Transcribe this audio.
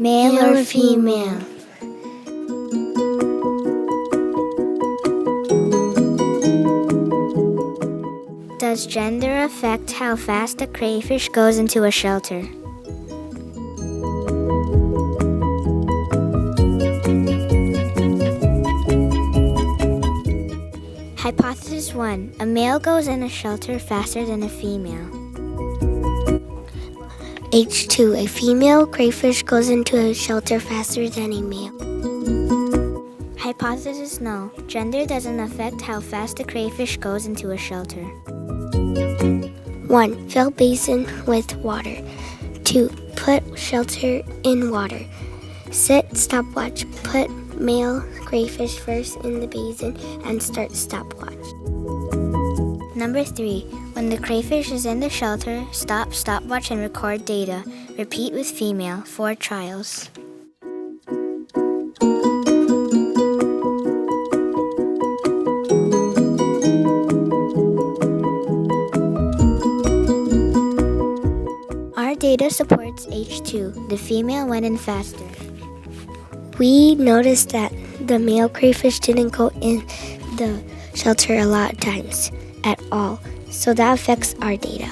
Male or female? Does gender affect how fast a crayfish goes into a shelter? Hypothesis 1. A male goes in a shelter faster than a female. H2. A female crayfish goes into a shelter faster than a male. Hypothesis no. Gender doesn't affect how fast a crayfish goes into a shelter. 1. Fill basin with water. 2. Put shelter in water. Set stopwatch. Put male crayfish first in the basin and start stopwatch. Number 3. When the crayfish is in the shelter, stop stopwatch and record data. Repeat with female. 4 trials. Our data supports H2. The female went in faster. We noticed that the male crayfish didn't go in the shelter a lot of times at all, so that affects our data.